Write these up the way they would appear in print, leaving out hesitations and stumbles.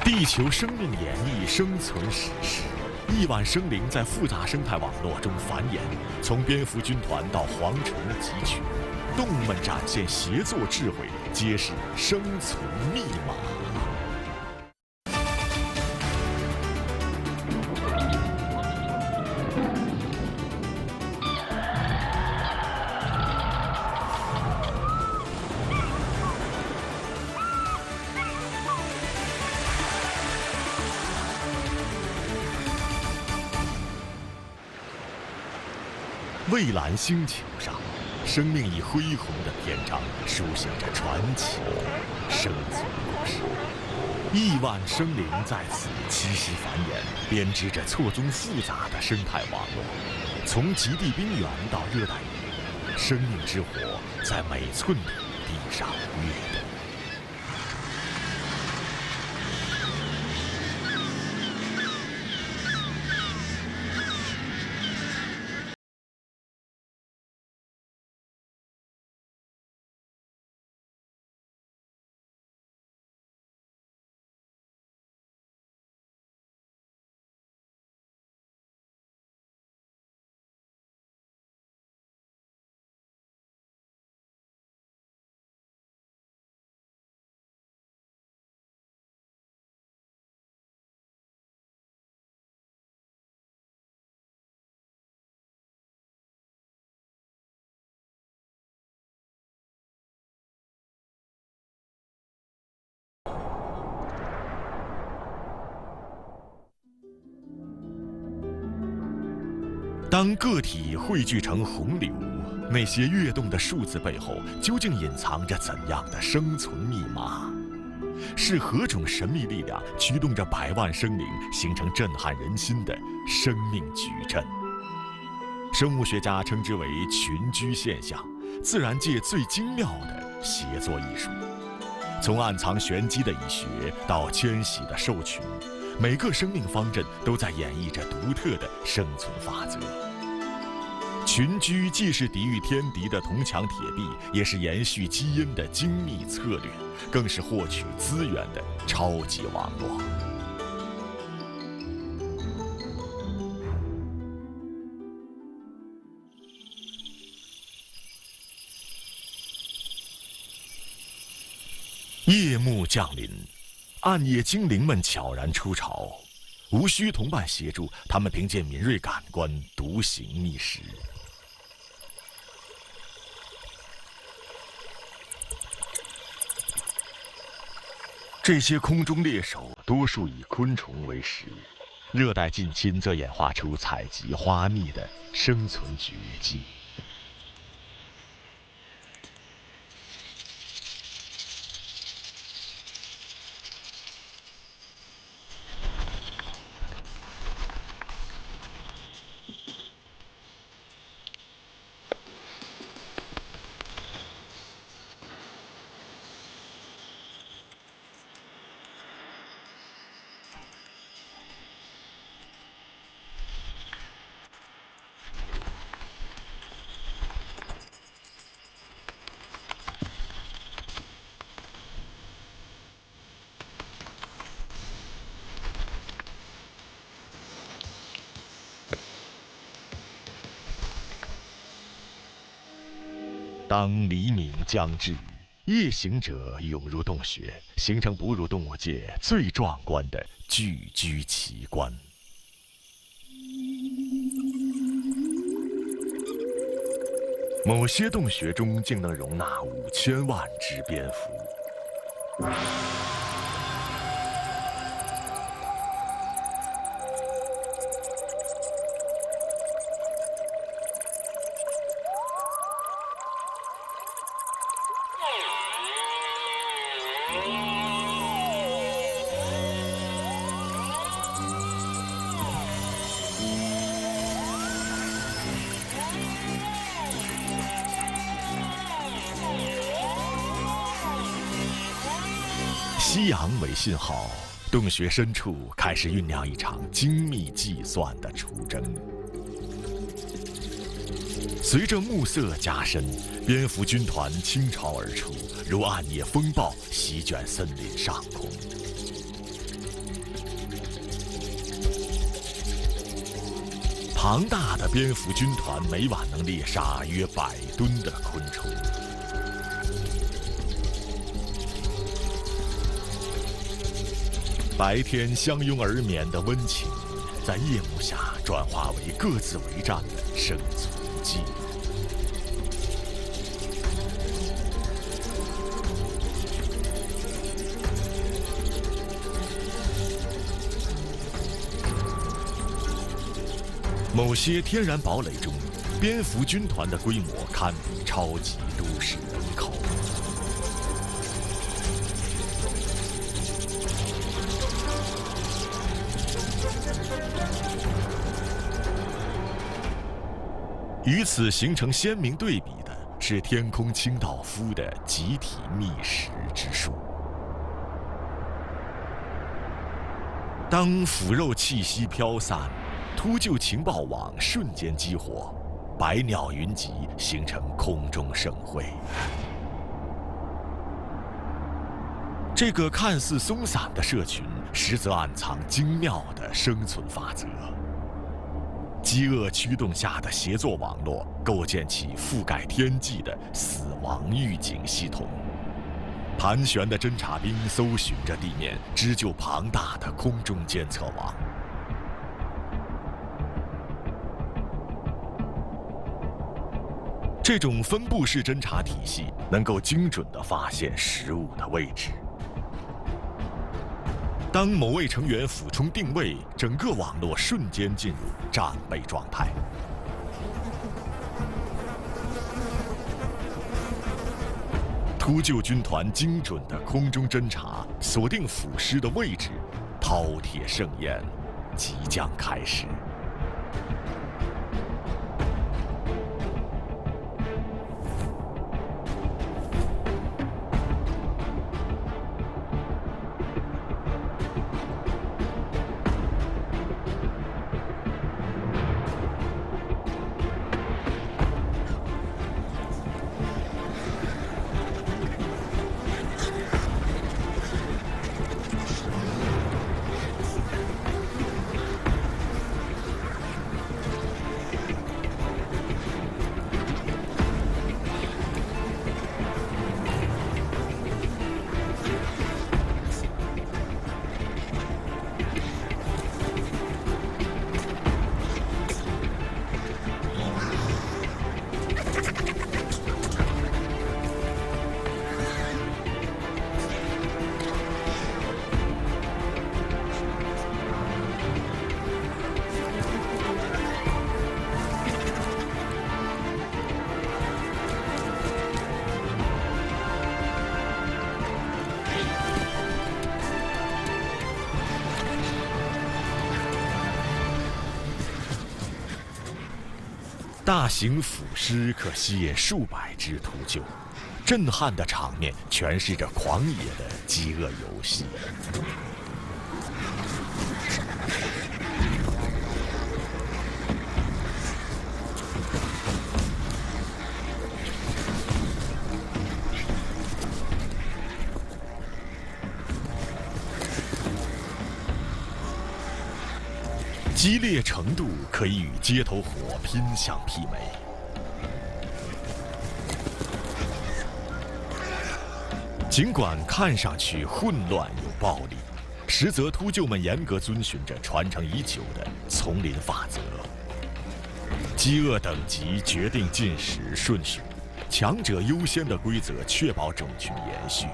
地球生命演绎生存史诗，亿万生灵在复杂生态网络中繁衍，从蝙蝠军团到蝗虫的汲取，动物们展现协作智慧，揭示生存密码。蔚蓝星球上，生命以恢宏的篇章书写着传奇的生存故事。亿万生灵在此栖息繁衍，编织着错综复杂的生态网络。从极地冰原到热带雨林，生命之火在每寸土地上跃动。当个体汇聚成洪流，那些跃动的数字背后，究竟隐藏着怎样的生存密码？是何种神秘力量驱动着百万生灵，形成震撼人心的生命矩阵？生物学家称之为群居现象，自然界最精妙的协作艺术。从暗藏玄机的医学到迁徙的兽群，每个生命方阵都在演绎着独特的生存法则。群居既是抵御天敌的铜墙铁壁，也是延续基因的精密策略，更是获取资源的超级网络。夜幕降临，暗夜精灵们悄然出巢，无需同伴协助，他们凭借敏锐感官独行觅食。这些空中猎手多数以昆虫为食，热带近亲则演化出采集花蜜的生存绝技。当黎明将至，夜行者涌入洞穴，形成哺乳动物界最壮观的聚居奇观。某些洞穴中竟能容纳5000万只蝙蝠。夕阳为信号，洞穴深处开始酝酿一场精密计算的出征。随着暮色加深，蝙蝠军团倾巢而出，如暗夜风暴席卷森林上空。庞大的蝙蝠军团每晚能猎杀约100吨的昆虫。白天相拥而眠的温情，在夜幕下转化为各自为战的生存记录。某些天然堡垒中，蝙蝠军团的规模堪比超级都市人口。与此形成鲜明对比的是天空清道夫的集体觅食之术。当腐肉气息飘散，秃鹫情报网瞬间激活，百鸟云集，形成空中盛会。这个看似松散的社群，实则暗藏精妙的生存法则。饥饿驱动下的协作网络，构建起覆盖天际的死亡预警系统。盘旋的侦察兵搜寻着地面，织就庞大的空中监测网。这种分布式侦察体系能够精准地发现食物的位置。当某位成员俯冲定位，整个网络瞬间进入战备状态。秃鹫军团精准的空中侦察，锁定腐尸的位置，饕餮盛宴即将开始。大型腐尸可吸引数百只秃鹫，震撼的场面诠释着狂野的饥饿游戏。激烈程度可以与街头火拼相媲美。尽管看上去混乱又暴力，实则秃鹫们严格遵循着传承已久的丛林法则。饥饿等级决定进食顺序，强者优先的规则确保种群延续。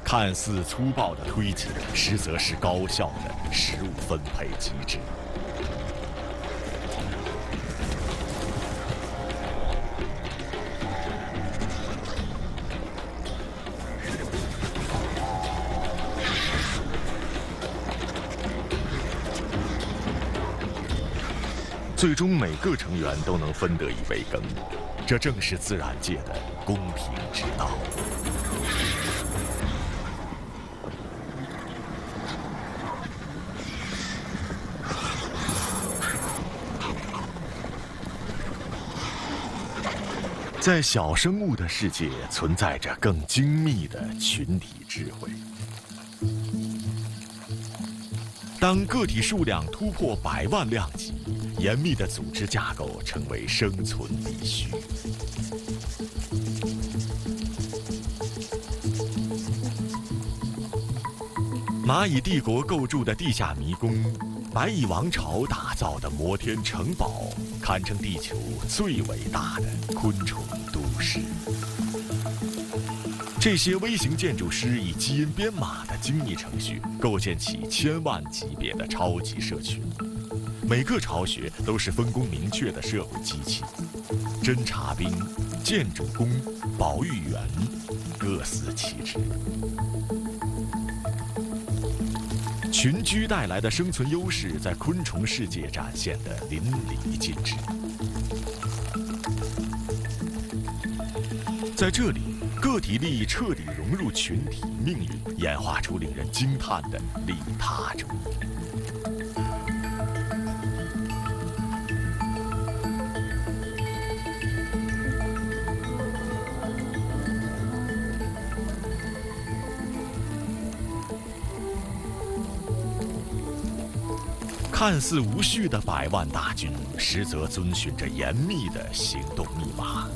看似粗暴的推挤，实则是高效的食物分配机制。最终，每个成员都能分得一杯羹，这正是自然界的公平之道。在小生物的世界存在着更精密的群体智慧。当个体数量突破100万量级，严密的组织架构成为生存必须。蚂蚁帝国构筑的地下迷宫，白蚁王朝打造的摩天城堡，堪称地球最伟大的昆虫都市。这些微型建筑师以基因编码的精密程序，构建起1000万级别的超级社群。每个巢穴都是分工明确的社会机器，侦察兵、建筑工、保育员，各司其职。群居带来的生存优势，在昆虫世界展现得淋漓尽致。在这里，个体利益彻底融入群体命运，演化出令人惊叹的利他主义。看似无序的100万大军，实则遵循着严密的行动密码。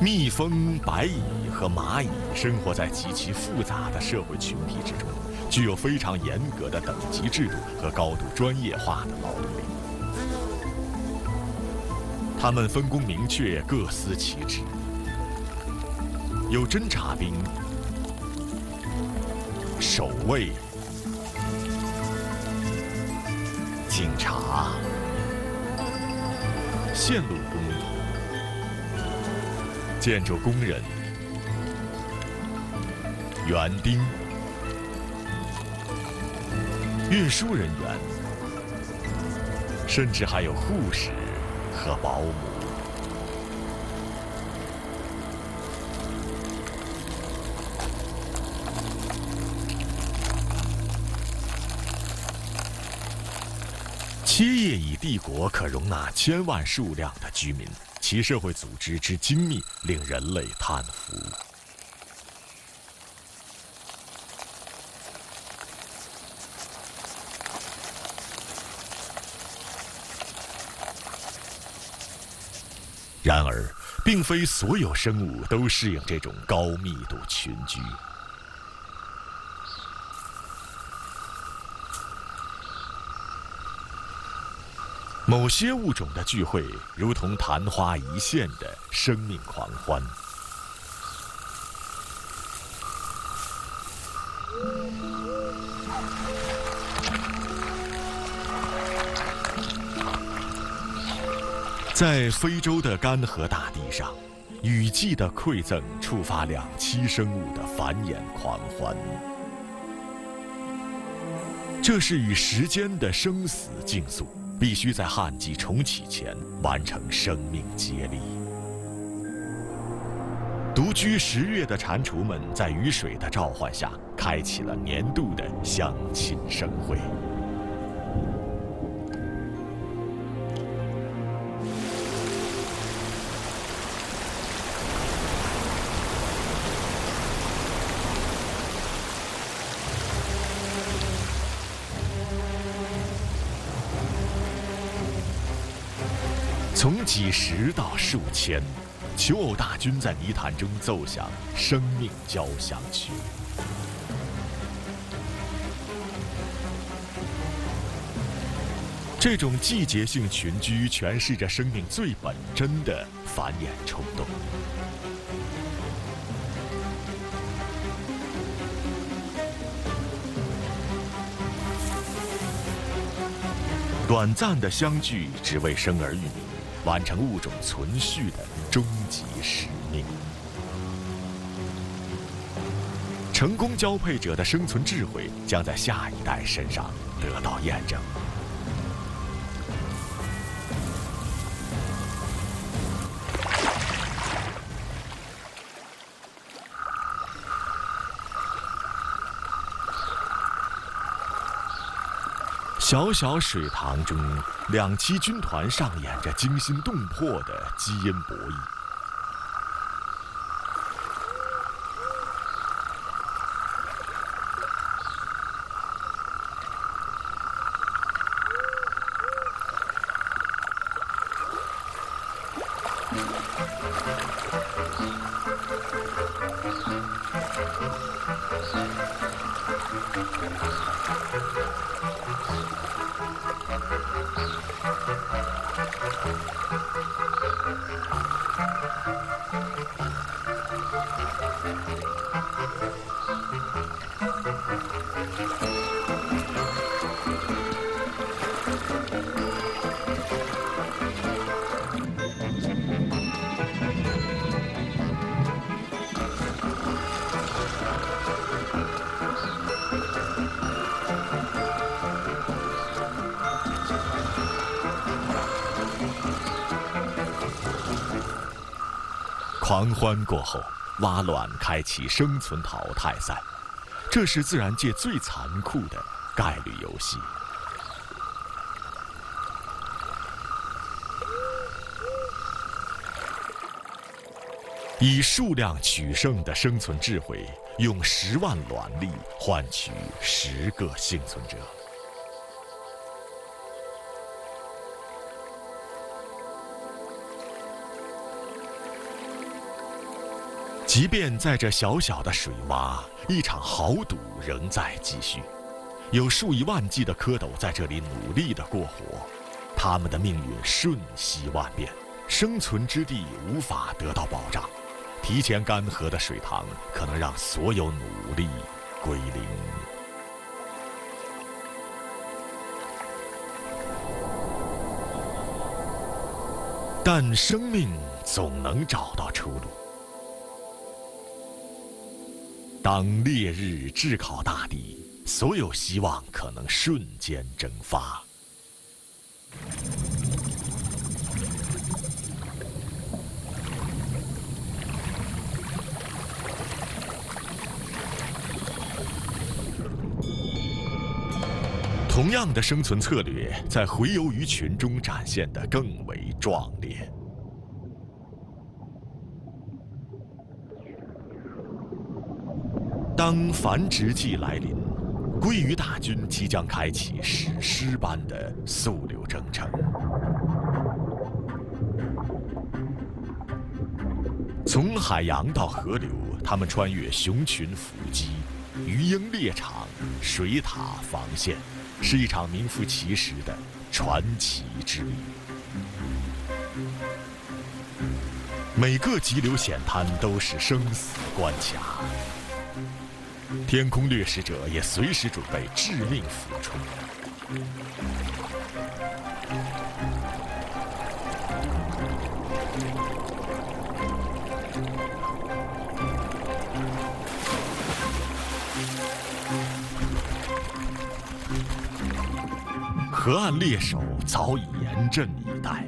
蜜蜂、白蚁和蚂蚁生活在极其复杂的社会群体之中，具有非常严格的等级制度和高度专业化的劳动力。他们分工明确，各司其职，有侦察兵、守卫、警察、线路工、建筑工人、园丁、运输人员，甚至还有护士和保姆。切叶蚁帝国可容纳1000万数量的居民。其社会组织之精密，令人类叹服。然而，并非所有生物都适应这种高密度群居。某些物种的聚会，如同昙花一现的生命狂欢。在非洲的干涸大地上，雨季的馈赠触发两栖生物的繁衍狂欢。这是与时间的生死竞速。必须在旱季重启前完成生命接力。独居10月的蟾蜍们在雨水的召唤下，开启了年度的相亲盛会。从几十到数千，求偶大军在泥潭中奏响生命交响曲。这种季节性群居诠释着生命最本真的繁衍冲动。短暂的相聚，只为生儿育女，完成物种存续的终极使命。成功交配者的生存智慧将在下一代身上得到验证。小小水塘中，两栖军团上演着惊心动魄的基因博弈。狂欢过后，蛙卵开启生存淘汰赛，这是自然界最残酷的概率游戏。以数量取胜的生存智慧，用10万卵粒换取10个幸存者。即便在这小小的水洼，一场豪赌仍在继续。有数以万计的蝌蚪在这里努力地过活，他们的命运瞬息万变，生存之地无法得到保障。提前干涸的水塘可能让所有努力归零。但生命总能找到出路。当烈日炙烤大地，所有希望可能瞬间蒸发。同样的生存策略，在洄游鱼群中展现得更为壮烈。当繁殖季来临，鲑鱼大军即将开启史诗般的溯流征程。从海洋到河流，他们穿越熊群伏击、鱼鹰猎场、水塔防线，是一场名副其实的传奇之旅。每个急流险滩都是生死关卡。天空掠食者也随时准备致命俯冲。河岸猎手早已严阵以待。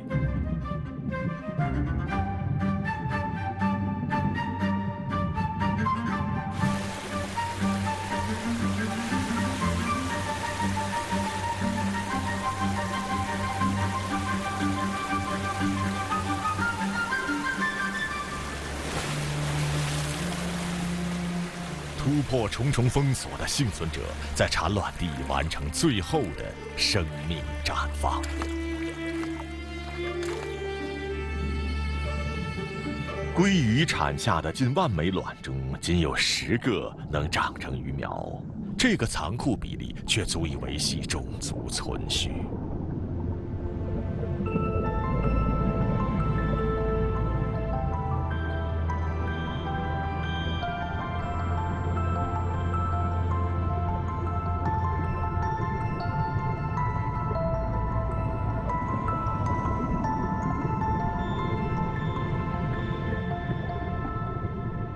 突破重重封锁的幸存者，在产卵地完成最后的生命绽放。鲑鱼产下的近1万枚卵中，仅有10个能长成鱼苗，这个残酷比例却足以维系种族存续。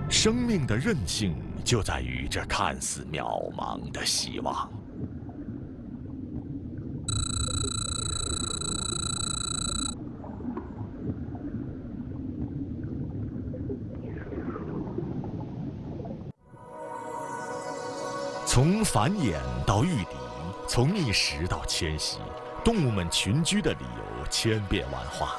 生命的韧性就在于这看似渺茫的希望。从繁衍到御敌，从觅食到迁徙，动物们群居的理由千变万化。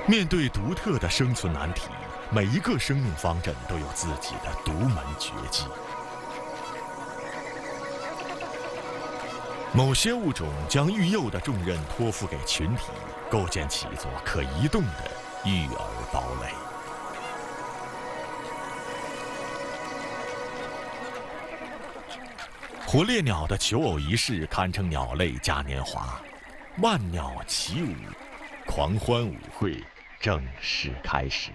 面对独特的生存难题，每一个生命方阵都有自己的独门绝技。某些物种将育幼的重任托付给群体，构建起一座可移动的育儿堡垒。火烈鸟的求偶仪式堪称鸟类嘉年华，万鸟齐舞，狂欢舞会正式开始。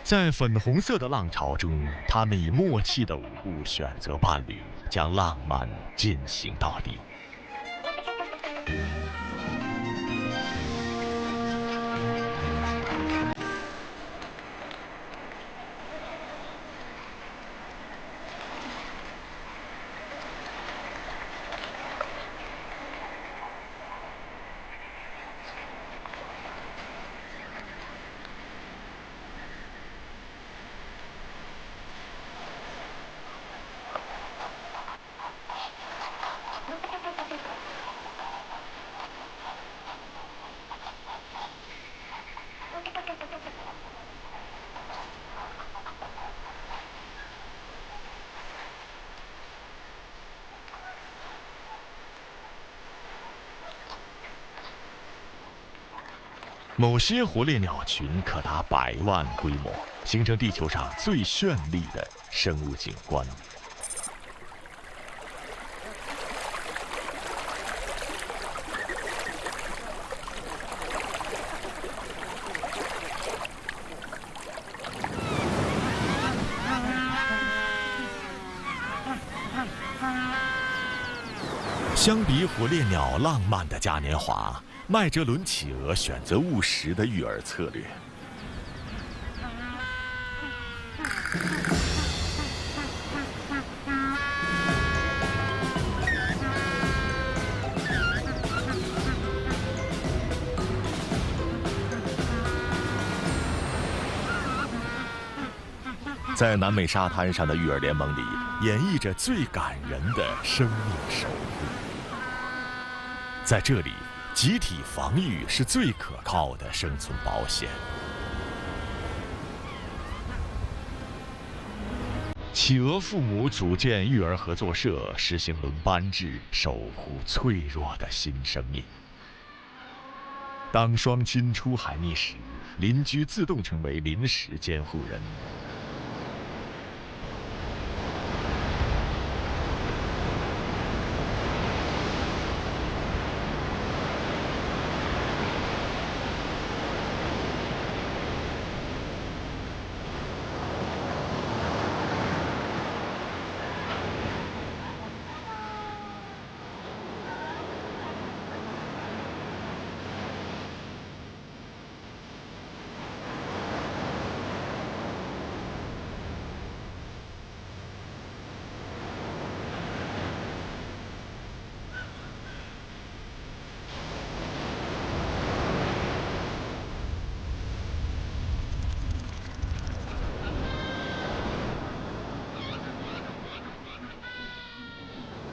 在粉红色的浪潮中，他们以默契的舞步选择伴侣，将浪漫进行到底。某些活猎鸟群可达100万规模，形成地球上最绚丽的生物景观。相比火烈鸟浪漫的嘉年华，麦哲伦企鹅选择务实的育儿策略。在南美沙滩上的育儿联盟里，演绎着最感人的生命守护。在这里，集体防御是最可靠的生存保险。企鹅父母组建育儿合作社，实行轮班制，守护脆弱的新生命。当双亲出海觅食，邻居自动成为临时监护人。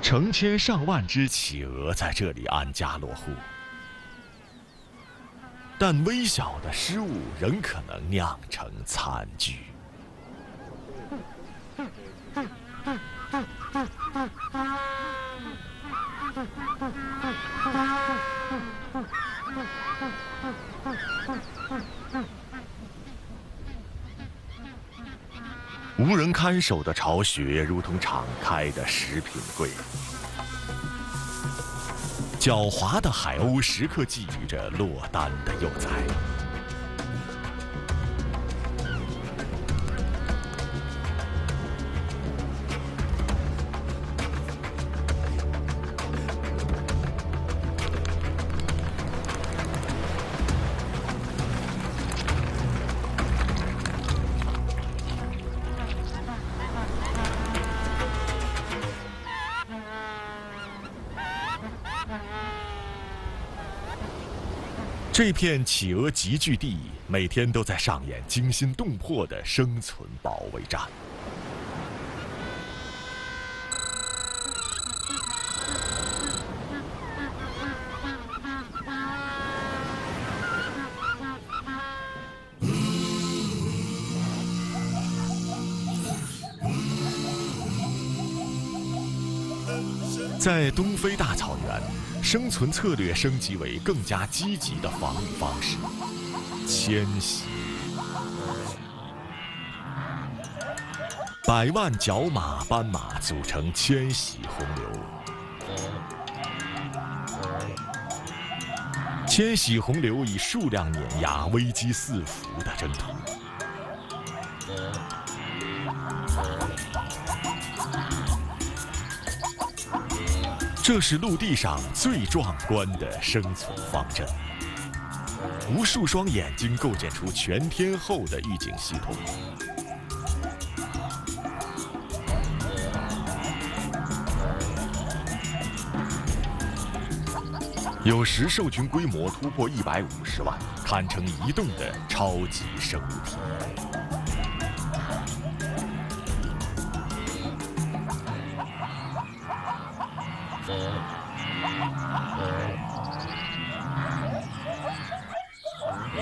成千上万只企鹅在这里安家落户，但微小的失误仍可能酿成惨剧。无人看守的巢穴如同敞开的食品柜，狡猾的海鸥时刻觊觎着落单的幼崽。这片企鹅集聚地每天都在上演惊心动魄的生存保卫战。在东非大草原，生存策略升级为更加积极的防御方式——迁徙。100万角马、斑马组成迁徙洪流。迁徙洪流以数量碾压危机四伏的征途。这是陆地上最壮观的生存方阵，无数双眼睛构建出全天候的预警系统。有时兽群规模突破150万，堪称移动的超级生物体。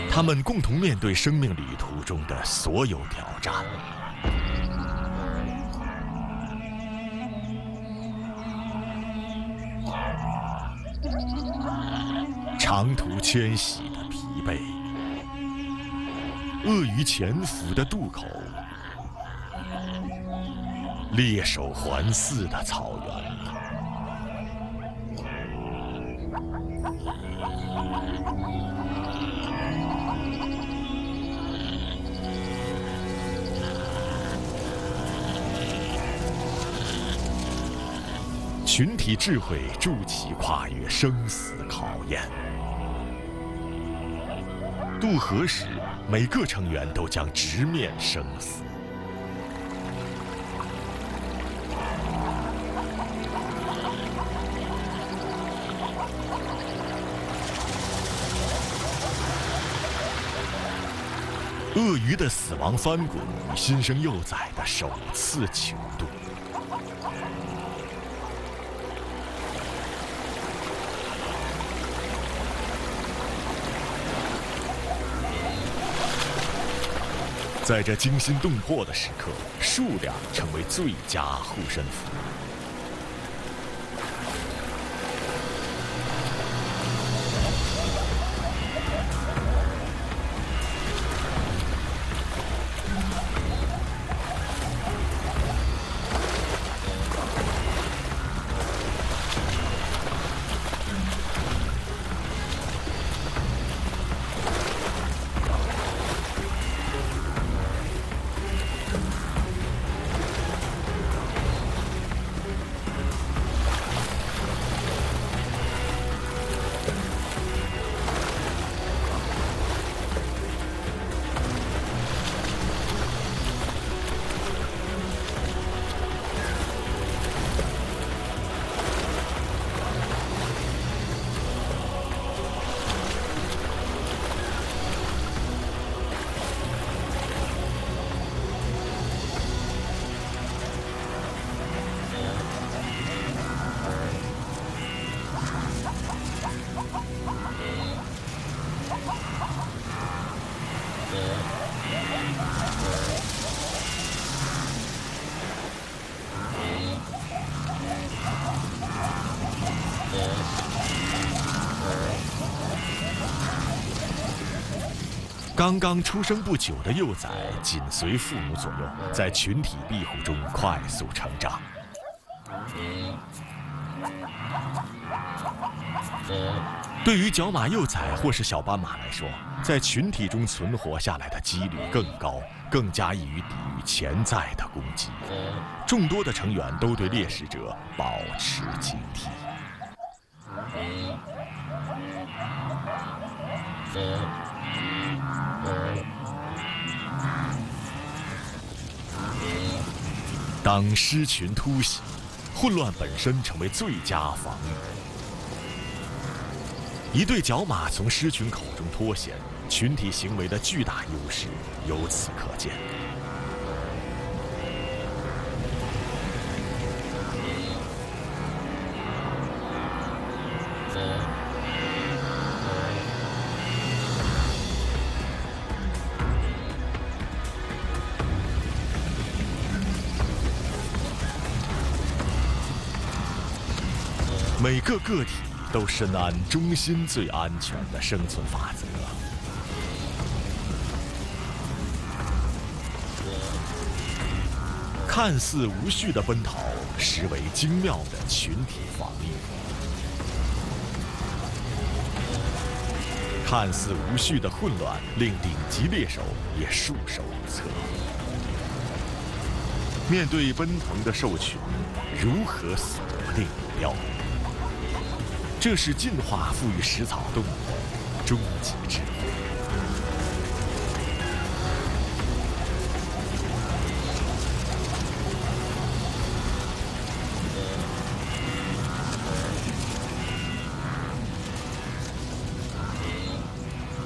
他们共同面对生命旅途中的所有挑战。长途迁徙的疲惫，鳄鱼潜伏的渡口，猎手环伺的草原。群体智慧筑起跨越生死考验。渡河时，每个成员都将直面生死。鳄鱼的死亡翻滚与新生幼崽的首次求渡。在这惊心动魄的时刻，数量成为最佳护身符。刚刚出生不久的幼崽紧随父母左右，在群体庇护中快速成长。对于角马幼崽或是小斑马来说，在群体中存活下来的几率更高，更加易于抵御潜在的攻击。众多的成员都对猎食者保持警惕。当狮群突袭，混乱本身成为最佳防御。一对角马从狮群口中脱险，群体行为的巨大优势由此可见。每个个体都深谙中心最安全的生存法则。看似无序的奔逃，实为精妙的群体防御；看似无序的混乱，令顶级猎手也束手无策。面对奔腾的兽群，如何锁定目标？这是进化赋予食草动物的终极智慧。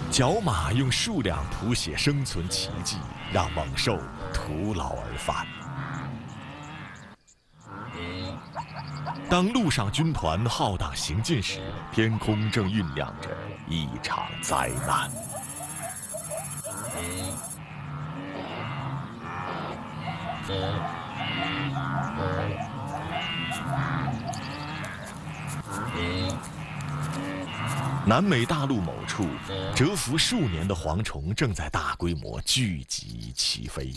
角马用数量谱写生存奇迹，让猛兽徒劳而返。当陆上军团浩荡行进时，天空正酝酿着一场灾难。南美大陆某处，蛰伏数年的蝗虫正在大规模聚集起飞。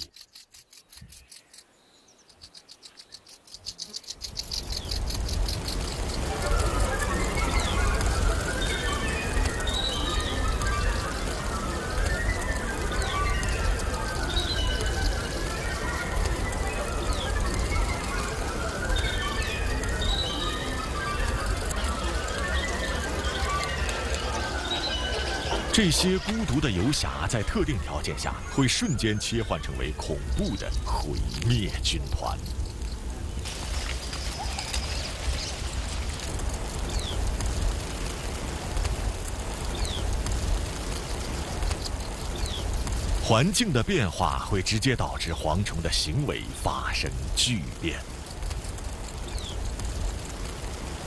这些孤独的游侠在特定条件下会瞬间切换成为恐怖的毁灭军团。环境的变化会直接导致蝗虫的行为发生巨变。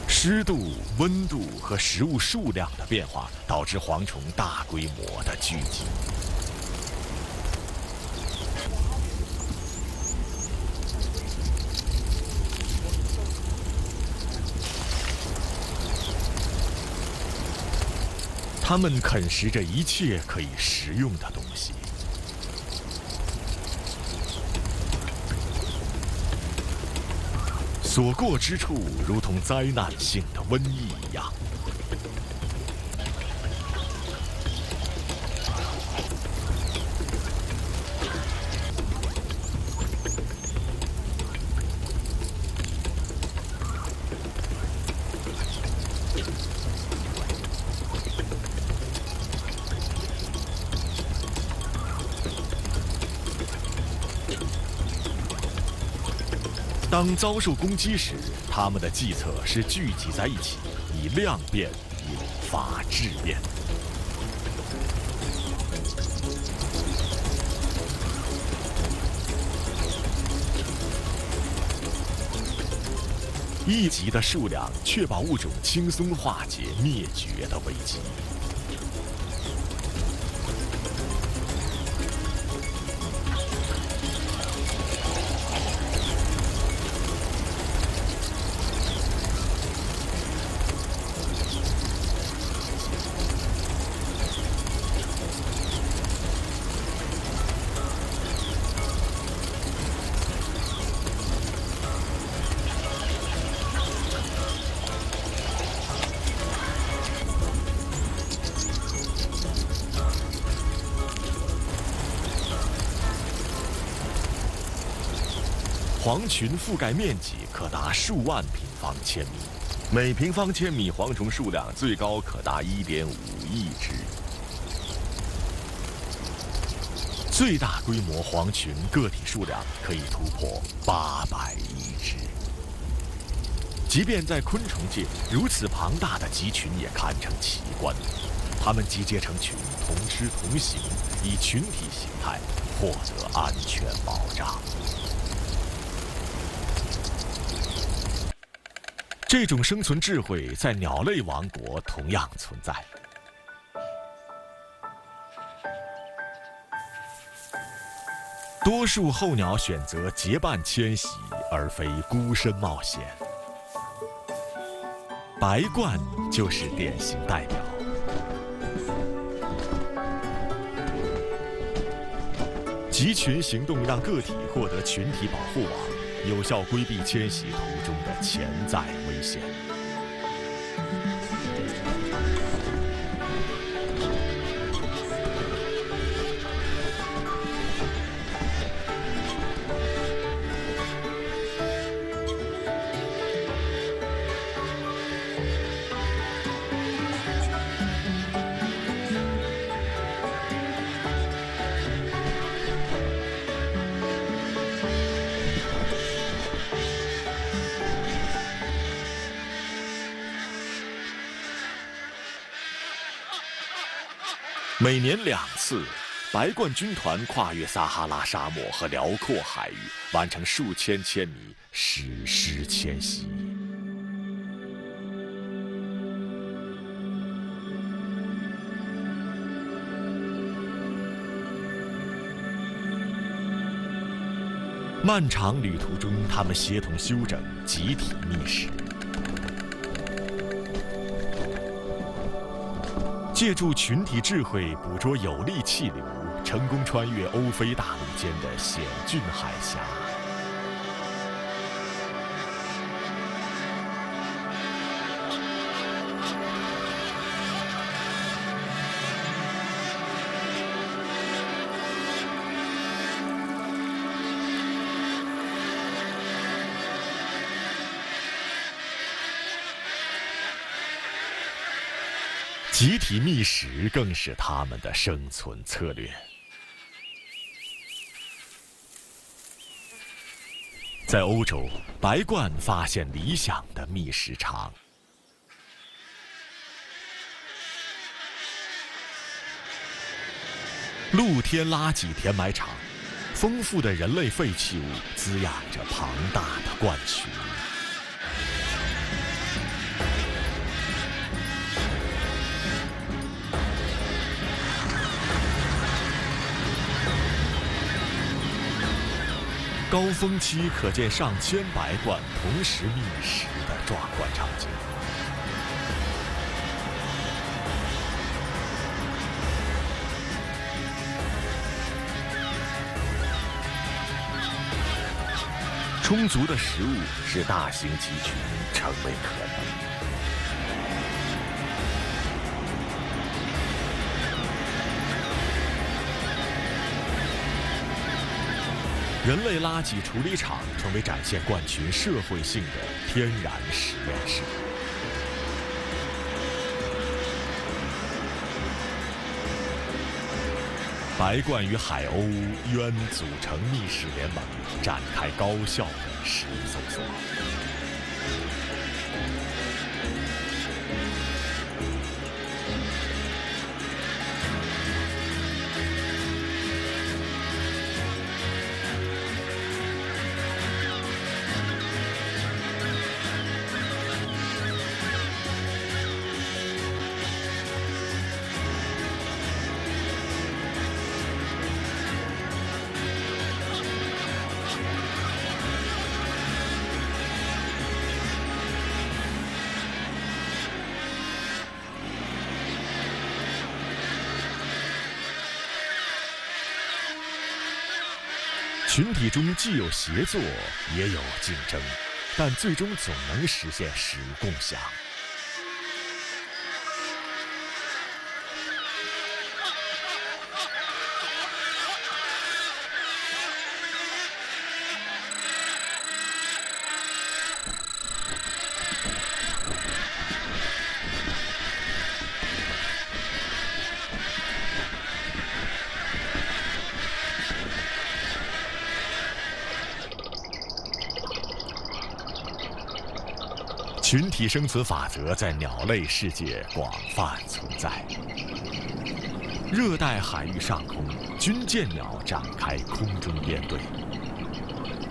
湿度、温度和食物数量的变化，导致蝗虫大规模的聚集。它们啃食着一切可以食用的东西。所过之处，如同灾难性的瘟疫一样。当遭受攻击时，它们的计策是聚集在一起，以量变引发质变。一级的数量确保物种轻松化解灭绝的危机。黄群覆盖面积可达数万平方千米，每平方千米蝗虫数量最高可达1.5亿只。最大规模蝗群个体数量可以突破800亿只。即便在昆虫界，如此庞大的集群也堪称奇观。它们集结成群，同吃同行，以群体形态获得安全保障。这种生存智慧在鸟类王国同样存在。多数候鸟选择结伴迁徙，而非孤身冒险。白鹳就是典型代表。集群行动让个体获得群体保护网，有效规避迁徙途中的潜在危险。每年2次，白鹳军团跨越撒哈拉沙漠和辽阔海域，完成数千千米实施迁徙。漫长旅途中，他们协同休整，集体觅食。借助群体智慧捕捉有利气流，成功穿越欧非大陆间的险峻海峡。集体觅食更是他们的生存策略。在欧洲，白鹳发现理想的觅食场。露天垃圾填埋场，丰富的人类废弃物滋养着庞大的鹳群。高峰期可见上千白鹳同时觅食的壮观场景。充足的食物使大型集群成为可能。人类垃圾处理厂成为展现鹳群社会性的天然实验室。白鹳与海鸥、鸢组成觅食联盟，展开高效的食物搜索。群体中既有协作，也有竞争，但最终总能实现食物共享。群体生存法则在鸟类世界广泛存在。热带海域上空，军舰鸟展开空中编队。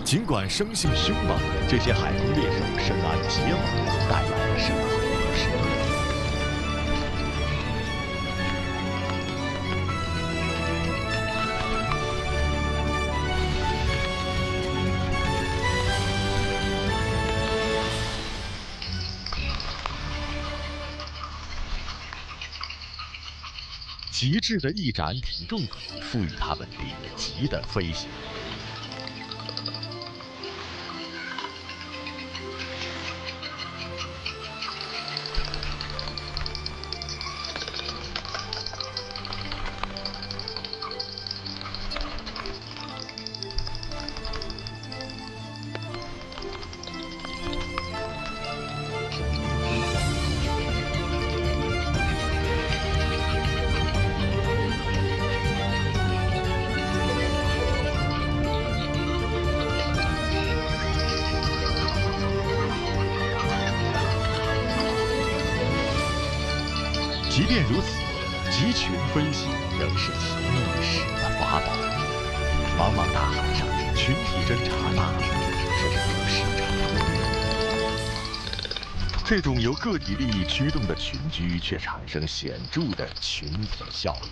尽管生性凶猛，这些海空猎手深谙结盟带来的是何事。极致的翼展体重体赋予它们顶级的飞行。即便如此，集群飞行仍是其觅食的法宝。茫茫大海上，群体侦察大抵是不时常的。这种由个体利益驱动的群居，却产生显著的群体效应。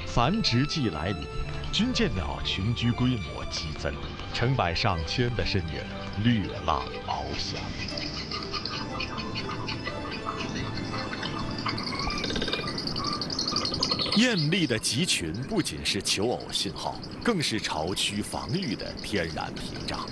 繁殖季来临，军舰鸟群居规模激增，成百上千的身影掠浪翱翔。艳丽的集群不仅是求偶信号，更是巢区防御的天然屏障。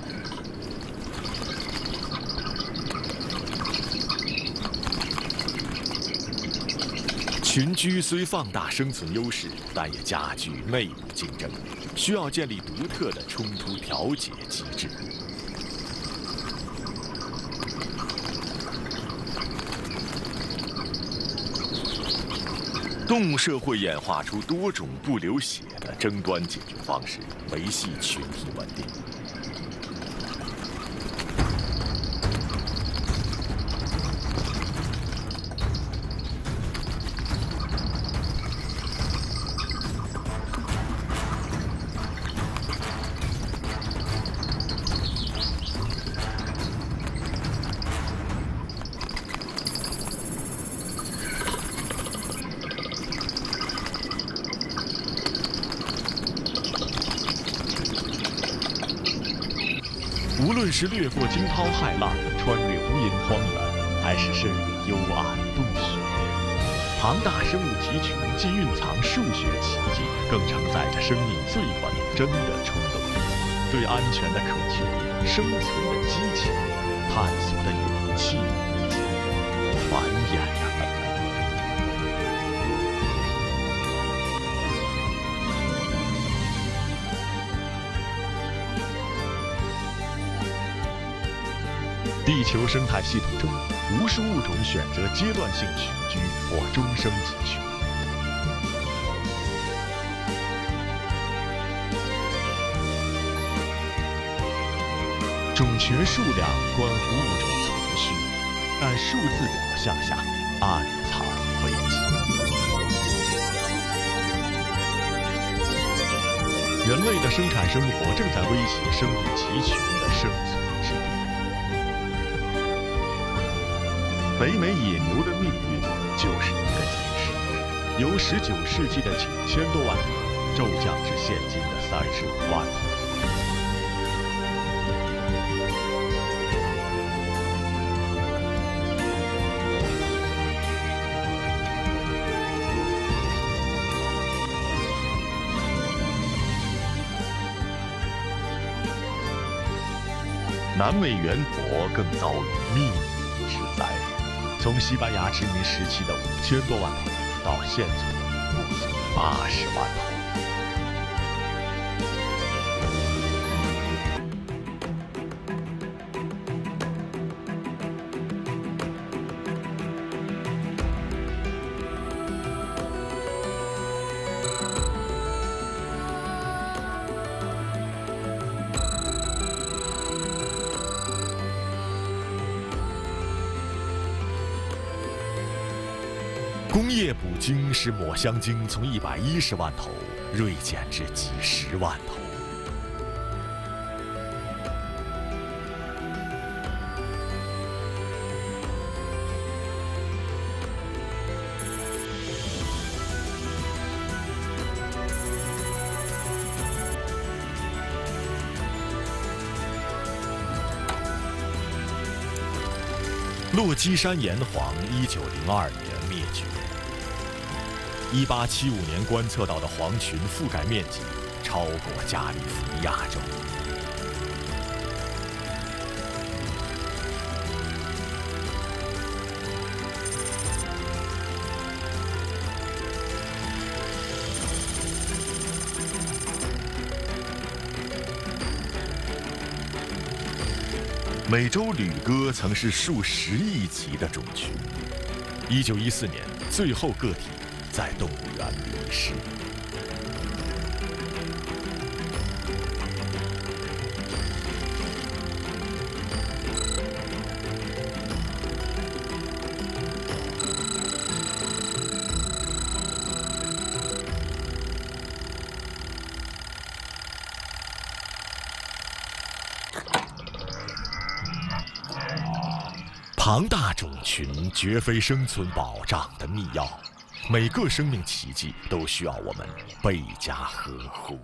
群居虽放大生存优势，但也加剧内部竞争，需要建立独特的冲突调解机制。动物社会演化出多种不流血的争端解决方式，维系群体稳定。无论是掠过惊涛骇浪，穿越无垠荒原，还是深入幽暗洞穴，庞大生物集群既蕴藏数学奇迹，更承载着生命最本真的冲动力，对安全的渴求、生存的激情、探索的勇气以及繁衍的本能。地球生态系统中，无数物种选择阶段性群居或终生集群。种群数量关乎物种存续，但数字表象下暗藏危机。人类的生产生活正在威胁生物集群的生存之地。北美野牛的命运就是一个警示，由19世纪的9000多万头骤降至现今的35万头。南美猿伯更遭遇灭顶之灾。从西班牙殖民时期的5000多万头，到现存不足80万头。工业捕鲸使抹香鲸从110万头锐减至几十万头。落基山炎黄1902年灭绝。1875年观测到的黄群覆盖面积超过加利福尼亚州。美洲旅鸽曾是数十亿级的种群。1914年，最后个体在动物园离世。庞大种群绝非生存保障的密钥，每个生命奇迹都需要我们倍加呵护。